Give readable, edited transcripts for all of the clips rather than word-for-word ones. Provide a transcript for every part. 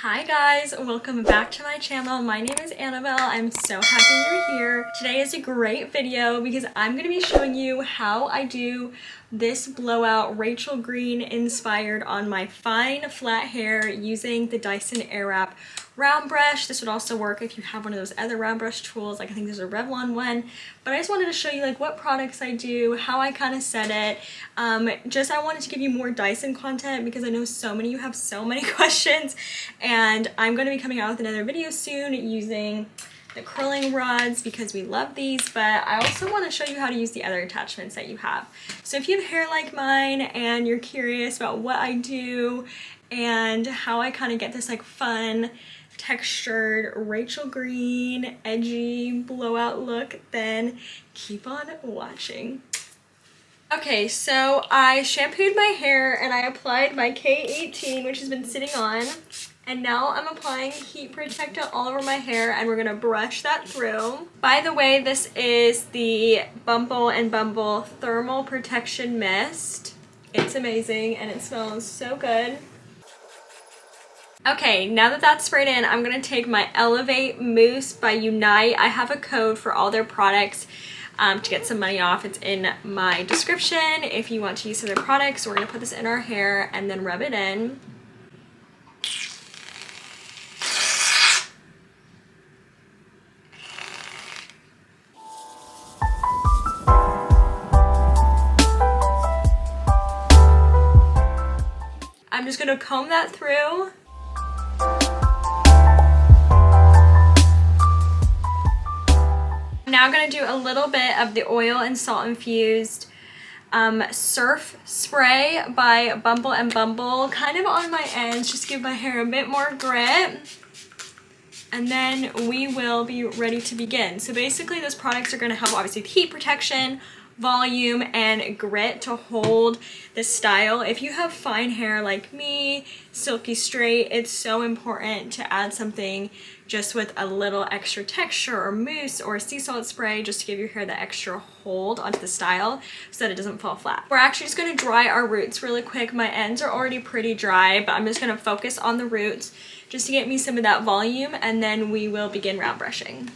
Hi guys, welcome back to my channel. My name is Annabelle. I'm so happy you're here. Today is a great video because I'm going to be showing you how I do this blowout Rachel Green inspired on my fine flat hair using the Dyson Airwrap round brush. This would also work if you have one of those other round brush tools. Like I think there's a Revlon one, but I just wanted to show you like what products I do, how I kind of set it. I wanted to give you more Dyson content because I know so many of you have so many questions, and I'm going to be coming out with another video soon using the curling rods because we love these, but I also want to show you how to use the other attachments that you have. So if you have hair like mine and you're curious about what I do and how I kind of get this like fun textured Rachel Green edgy blowout look, then keep on watching. Okay, so I shampooed my hair and I applied my K18, which has been sitting on, and now I'm applying heat protectant all over my hair and we're gonna brush that through. By the way, this is the Bumble and Bumble Thermal Protection Mist. It's amazing and it smells so good. Okay, now that that's sprayed in, I'm gonna take my Elevate Mousse by Unite. I have a code for all their products to get some money off. It's in my description if you want to use other products. We're gonna put this in our hair and then rub it in. I'm just gonna comb that through. I'm now gonna do a little bit of the oil and salt infused surf spray by Bumble and Bumble, kind of on my ends, just give my hair a bit more grit. And then we will be ready to begin. So basically those products are gonna have obviously heat protection, volume, and grit to hold the style. If you have fine hair like me, silky straight, it's so important to add something just with a little extra texture or mousse or sea salt spray just to give your hair the extra hold onto the style so that it doesn't fall flat. We're actually just gonna dry our roots really quick. My ends are already pretty dry, but I'm just gonna focus on the roots just to get me some of that volume, and then we will begin round brushing.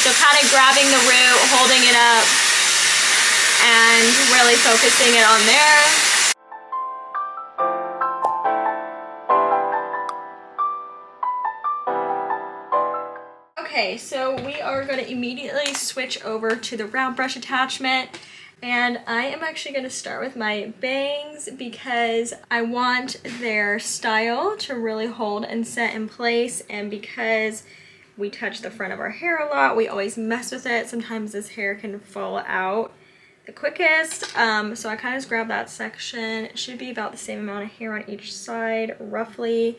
So kind of grabbing the root, holding it up, and really focusing it on there. Okay, so we are going to immediately switch over to the round brush attachment, and I am actually going to start with my bangs because I want their style to really hold and set in place, and because we touch the front of our hair a lot, we always mess with it. Sometimes this hair can fall out the quickest, so I kind of just grab that section. It should be about the same amount of hair on each side roughly,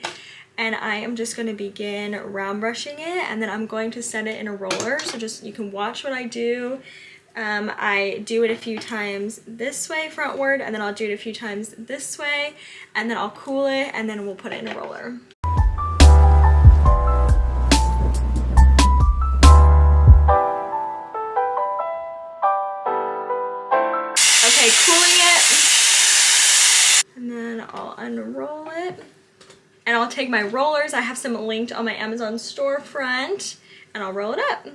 and I am just going to begin round brushing it, and then I'm going to set it in a roller, so just you can watch what I do. I do it a few times this way frontward, and then I'll do it a few times this way, and then I'll cool it, and then we'll put it in a roller. Okay, cooling it, and then I'll unroll it, and I'll take my rollers. I have some linked on my Amazon storefront, and I'll roll it up.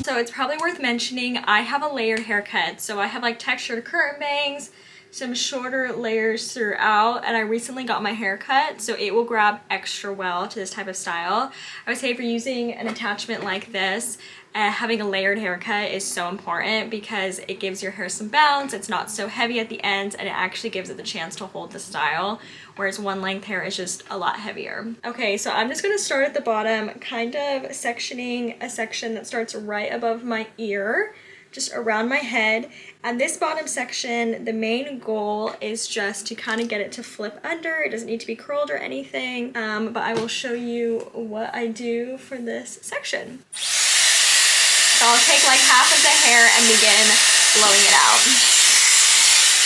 So it's probably worth mentioning, I have a layered haircut. So I have like textured curtain bangs, some shorter layers throughout, and I recently got my hair cut, so it will grab extra well to this type of style. I would say if you're using an attachment like this, having a layered haircut is so important because it gives your hair some bounce, it's not so heavy at the ends, and it actually gives it the chance to hold the style, whereas one length hair is just a lot heavier. Okay, so I'm just gonna start at the bottom, kind of sectioning a section that starts right above my ear, just around my head. And this bottom section, the main goal is just to kind of get it to flip under. It doesn't need to be curled or anything, but I will show you what I do for this section. So I'll take like half of the hair and begin blowing it out,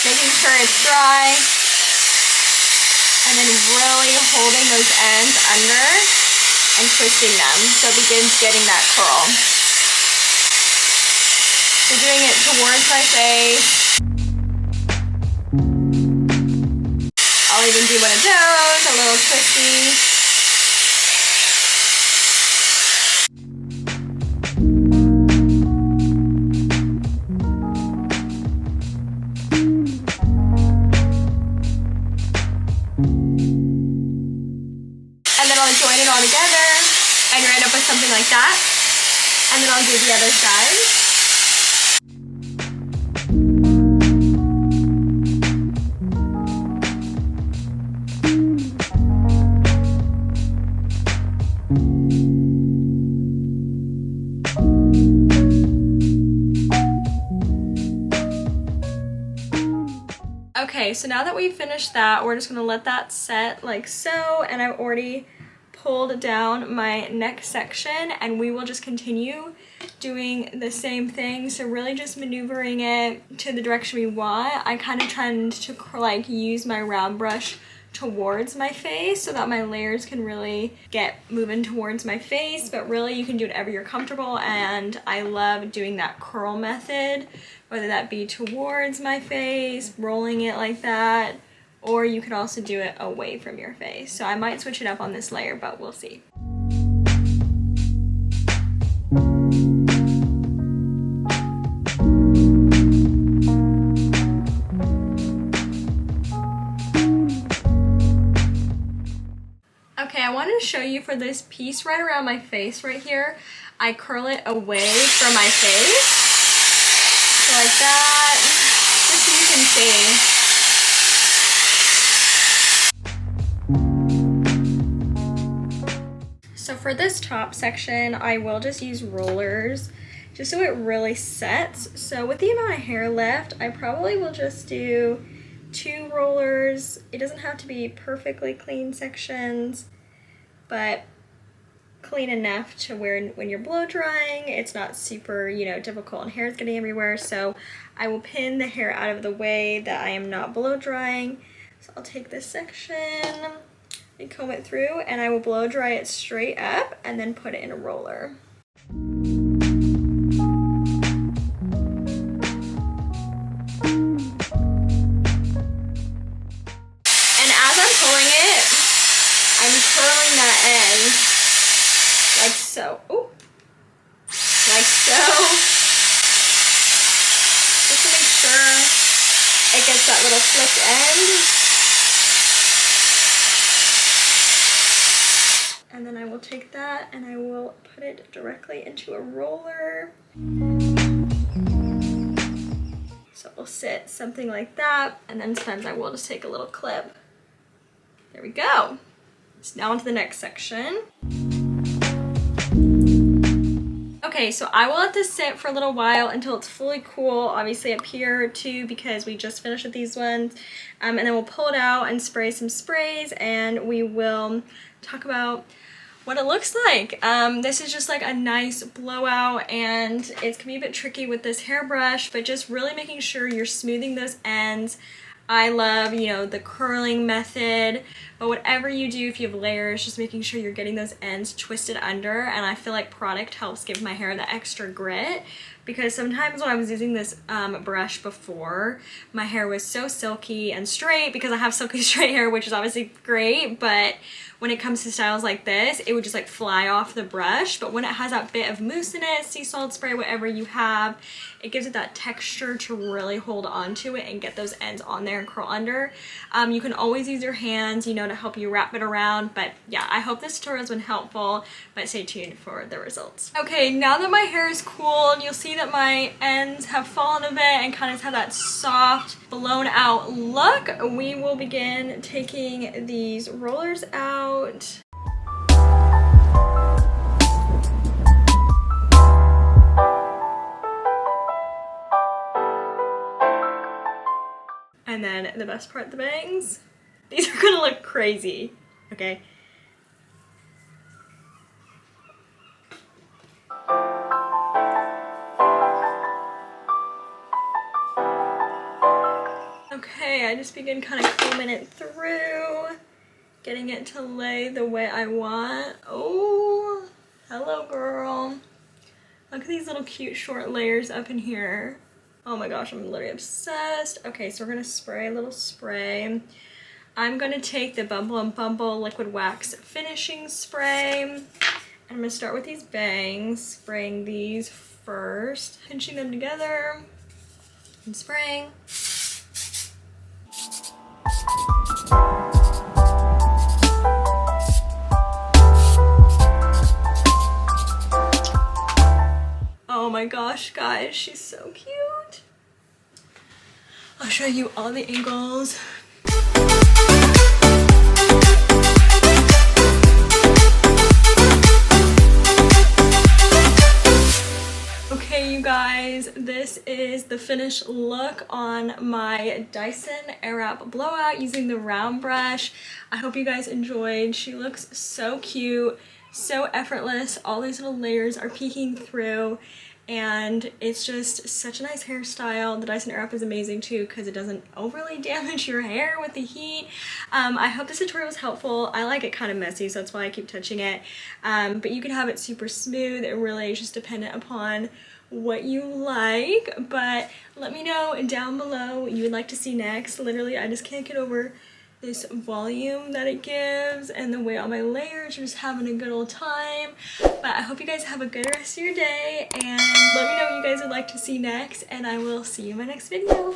making sure it's dry, and then really holding those ends under and twisting them so it begins getting that curl. So doing it towards my face. I'll even do one of those, a little twisty. And then I'll join it all together and you're end up with something like that. And then I'll do the other side. Okay, so now that we've finished that, we're just gonna let that set like so, and I've already pulled down my neck section, and we will just continue doing the same thing. So really just maneuvering it to the direction we want. I kind of tend to like use my round brush towards my face so that my layers can really get moving towards my face, but really you can do whatever you're comfortable, and I love doing that curl method, whether that be towards my face, rolling it like that, or you could also do it away from your face. So I might switch it up on this layer, but we'll see. Okay, I wanted to show you for this piece right around my face right here, I curl it away from my face. So like that, just so you can see. So for this top section, I will just use rollers just so it really sets. So with the amount of hair left, I probably will just do 2 rollers. It doesn't have to be perfectly clean sections, but clean enough to where when you're blow drying, it's not super, you know, difficult and hair is getting everywhere. So I will pin the hair out of the way that I am not blow drying. So I'll take this section and comb it through, and I will blow dry it straight up and then put it in a roller. I'm curling that end like so. Ooh. Like so. Just to make sure it gets that little flipped end. And then I will take that and I will put it directly into a roller. So it will sit something like that, and then sometimes I will just take a little clip. There we go. So now onto the next section. Okay, so I will let this sit for a little while until it's fully cool, obviously up here too, because we just finished with these ones. And then we'll pull it out and spray some sprays, and we will talk about what it looks like. This is just like a nice blowout, and it's gonna be a bit tricky with this hairbrush, but just really making sure you're smoothing those ends. I love, you know, the curling method, but whatever you do, if you have layers, just making sure you're getting those ends twisted under. And I feel like product helps give my hair that extra grit, because sometimes when I was using this brush before, my hair was so silky and straight because I have silky straight hair, which is obviously great, but when it comes to styles like this, it would just like fly off the brush. But when it has that bit of mousse in it, sea salt spray, whatever you have, it gives it that texture to really hold on to it and get those ends on there and curl under. You can always use your hands, you know, to help you wrap it around. But yeah, I hope this tutorial has been helpful, but stay tuned for the results. Okay, now that my hair is cooled, you'll see that my ends have fallen a bit and kind of have that soft, blown out look. We will begin taking these rollers out. And then the best part, the bangs. These are gonna look crazy, okay? Okay, I just begin kind of combing it through, getting it to lay the way I want. Oh, yellow, girl. Look at these little cute short layers up in here. Oh my gosh, I'm literally obsessed. Okay, so we're gonna spray a little spray. I'm gonna take the Bumble and Bumble liquid wax finishing spray. And I'm gonna start with these bangs, spraying these first, pinching them together and spraying. Oh my gosh, guys, she's so cute. I'll show you all the angles. Okay, you guys, this is the finished look on my Dyson airwrap blowout using the round brush. I hope you guys enjoyed. She looks so cute, so effortless. All these little layers are peeking through, and it's just such a nice hairstyle. The Dyson airwrap is amazing too because it doesn't overly damage your hair with the heat. I hope this tutorial was helpful. I like it kind of messy, so that's why I keep touching it. But you can have it super smooth. It really is just dependent upon what you like. But let me know down below what you would like to see next. Literally, I just can't get over this volume that it gives and the way all my layers are just having a good old time. But I hope you guys have a good rest of your day, and let me know what you guys would like to see next, and I will see you in my next video.